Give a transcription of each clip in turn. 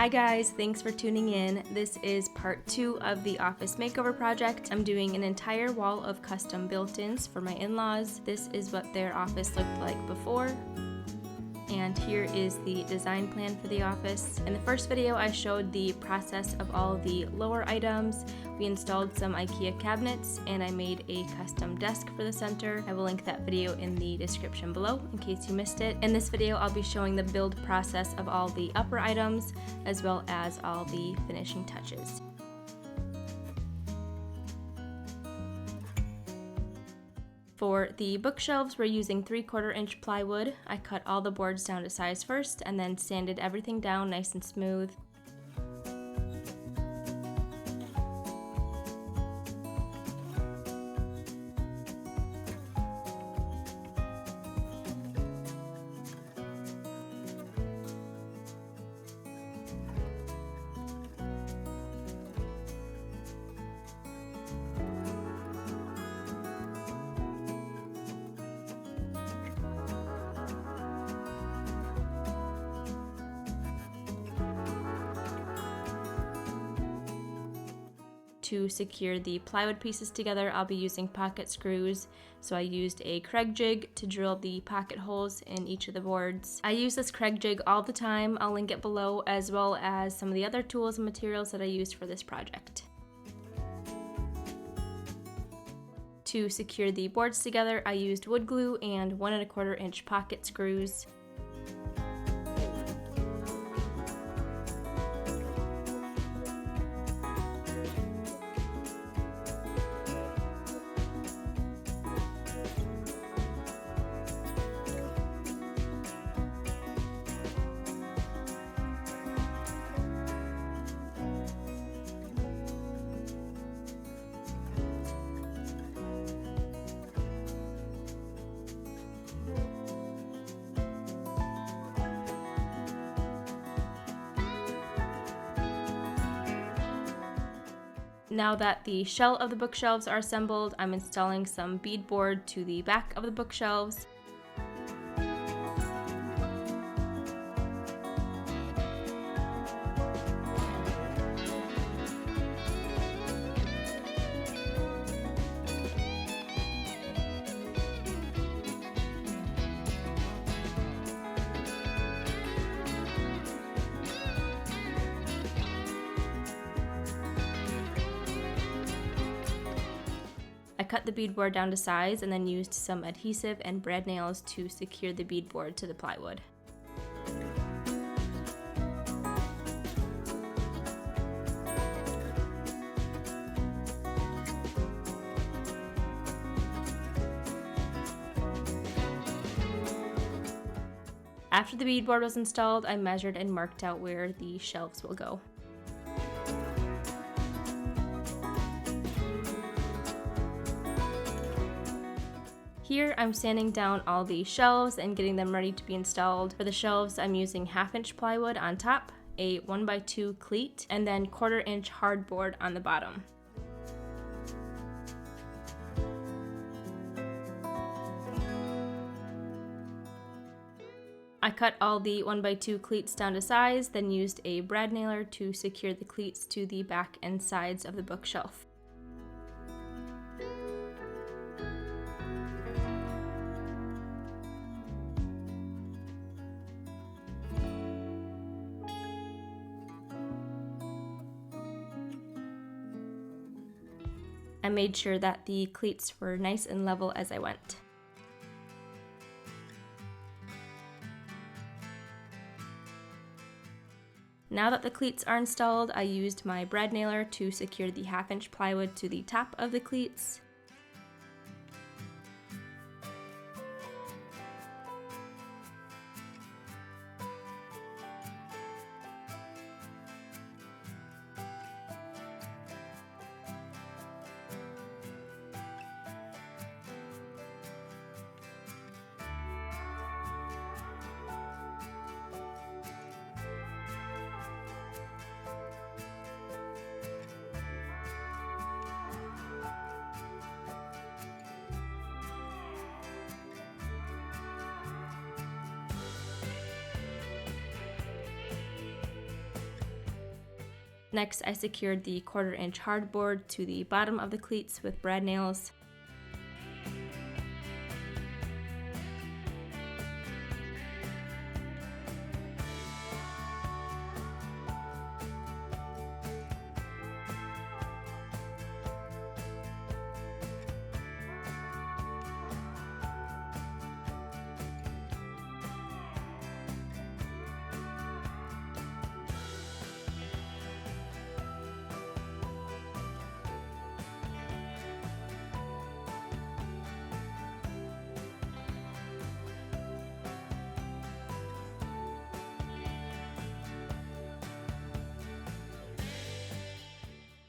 Hi guys, thanks for tuning in. This is part 2 of the office makeover project. I'm doing an entire wall of custom built-ins for my in-laws. This is what their office looked like before. And here is the design plan for the office. In the first video, I showed the process of all the lower items. We installed some IKEA cabinets and I made a custom desk for the center. I will link that video in the description below in case you missed it. In this video, I'll be showing the build process of all the upper items as well as all the finishing touches. For the bookshelves, we're using 3/4 inch plywood. I cut all the boards down to size first and then sanded everything down nice and smooth. To secure the plywood pieces together, I'll be using pocket screws. So I used a Craig jig to drill the pocket holes in each of the boards. I use this Craig jig all the time. I'll link it below, as well as some of the other tools and materials that I used for this project. To secure the boards together, I used wood glue and 1 1/4 inch pocket screws. Now that the shell of the bookshelves are assembled, I'm installing some beadboard to the back of the bookshelves. I cut the beadboard down to size and then used some adhesive and brad nails to secure the beadboard to the plywood. After the beadboard was installed, I measured and marked out where the shelves will go. Here I'm sanding down all the shelves and getting them ready to be installed. For the shelves, I'm using 1/2 inch plywood on top, a 1x2 cleat, and then 1/4 inch hardboard on the bottom. I cut all the 1x2 cleats down to size, then used a brad nailer to secure the cleats to the back and sides of the bookshelf. I made sure that the cleats were nice and level as I went. Now that the cleats are installed, I used my brad nailer to secure the 1/2 inch plywood to the top of the cleats. Next, I secured the 1/4-inch hardboard to the bottom of the cleats with brad nails.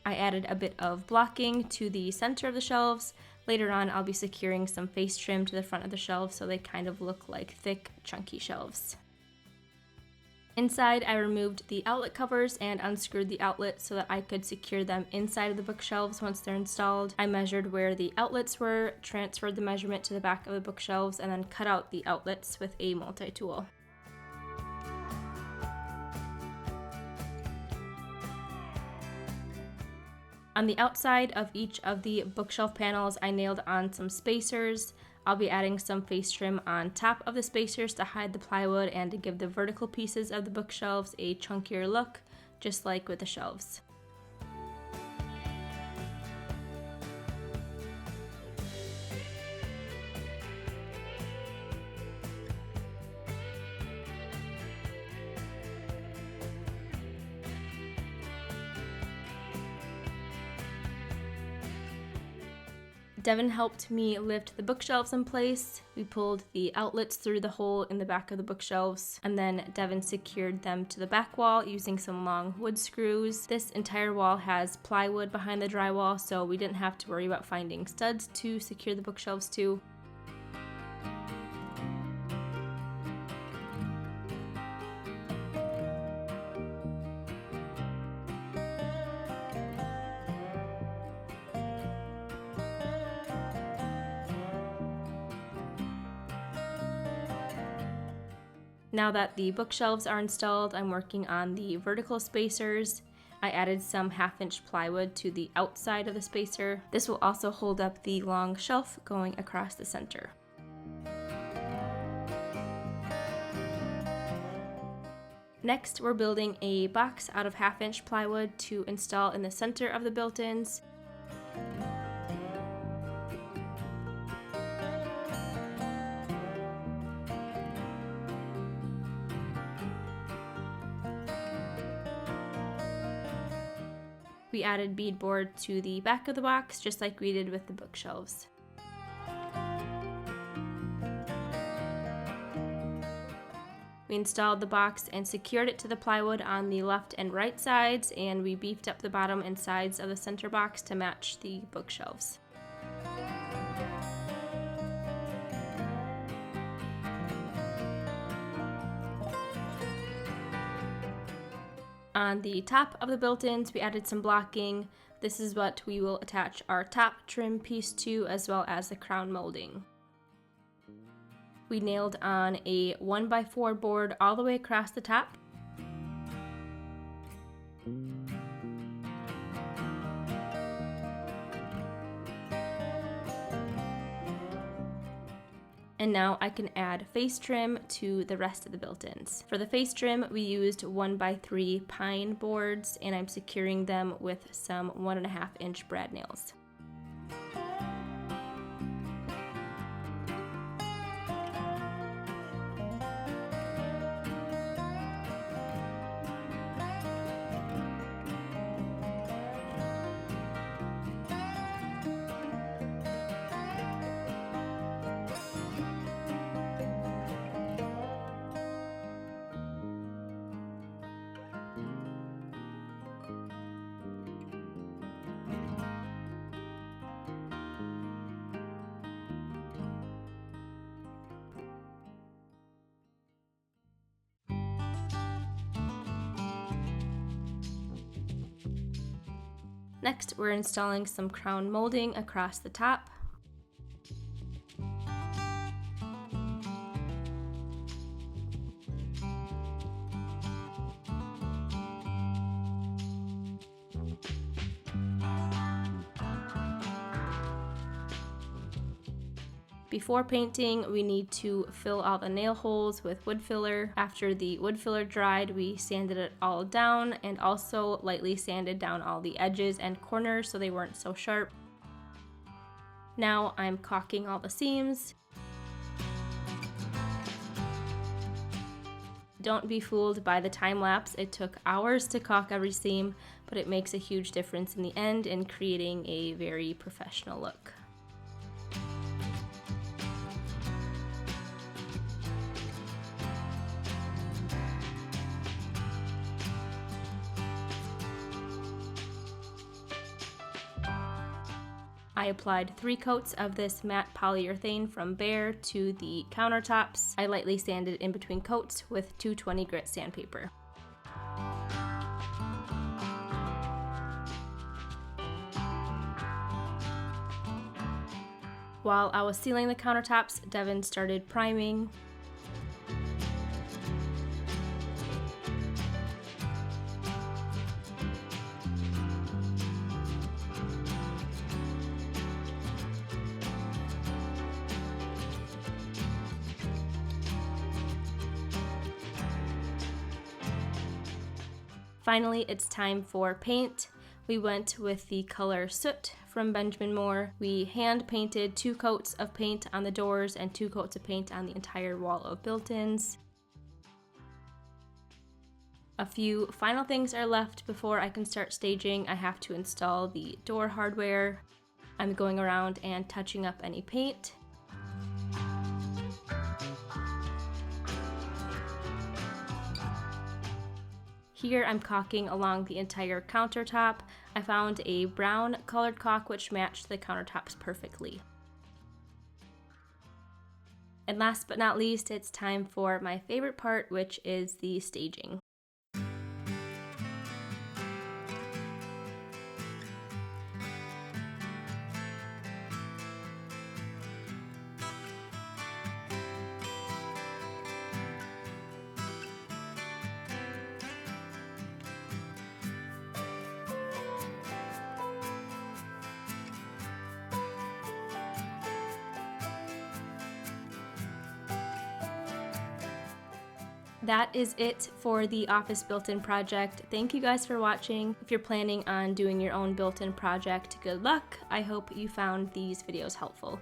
I added a bit of blocking to the center of the shelves. Later on, I'll be securing some face trim to the front of the shelves so they kind of look like thick, chunky shelves. Inside, I removed the outlet covers and unscrewed the outlets so that I could secure them inside of the bookshelves once they're installed. I measured where the outlets were, transferred the measurement to the back of the bookshelves, and then cut out the outlets with a multi-tool. On the outside of each of the bookshelf panels, I nailed on some spacers. I'll be adding some face trim on top of the spacers to hide the plywood and to give the vertical pieces of the bookshelves a chunkier look, just like with the shelves. Devin helped me lift the bookshelves in place. We pulled the outlets through the hole in the back of the bookshelves, and then Devin secured them to the back wall using some long wood screws. This entire wall has plywood behind the drywall, so we didn't have to worry about finding studs to secure the bookshelves to. Now that the bookshelves are installed, I'm working on the vertical spacers. I added some 1/2-inch plywood to the outside of the spacer. This will also hold up the long shelf going across the center. Next, we're building a box out of 1/2-inch plywood to install in the center of the built-ins. We added beadboard to the back of the box, just like we did with the bookshelves. We installed the box and secured it to the plywood on the left and right sides, and we beefed up the bottom and sides of the center box to match the bookshelves. On the top of the built-ins, we added some blocking. This is what we will attach our top trim piece to, as well as the crown molding. We nailed on a 1x4 board all the way across the top. And now I can add face trim to the rest of the built-ins. For the face trim, we used 1x3 pine boards, and I'm securing them with some 1.5-inch brad nails. Next, we're installing some crown molding across the top. Before painting, we need to fill all the nail holes with wood filler. After the wood filler dried, we sanded it all down and also lightly sanded down all the edges and corners so they weren't so sharp. Now I'm caulking all the seams. Don't be fooled by the time lapse. It took hours to caulk every seam, but it makes a huge difference in the end in creating a very professional look. I applied 3 coats of this matte polyurethane from Behr to the countertops. I lightly sanded in between coats with 220 grit sandpaper. While I was sealing the countertops, Devin started priming. Finally, it's time for paint. We went with the color Soot from Benjamin Moore. We hand painted 2 coats of paint on the doors and 2 coats of paint on the entire wall of built-ins. A few final things are left before I can start staging. I have to install the door hardware. I'm going around and touching up any paint. Here I'm caulking along the entire countertop. I found a brown colored caulk which matched the countertops perfectly. And last but not least, it's time for my favorite part, which is the staging. That is it for the office built-in project. Thank you guys for watching. If you're planning on doing your own built-in project, good luck. I hope you found these videos helpful.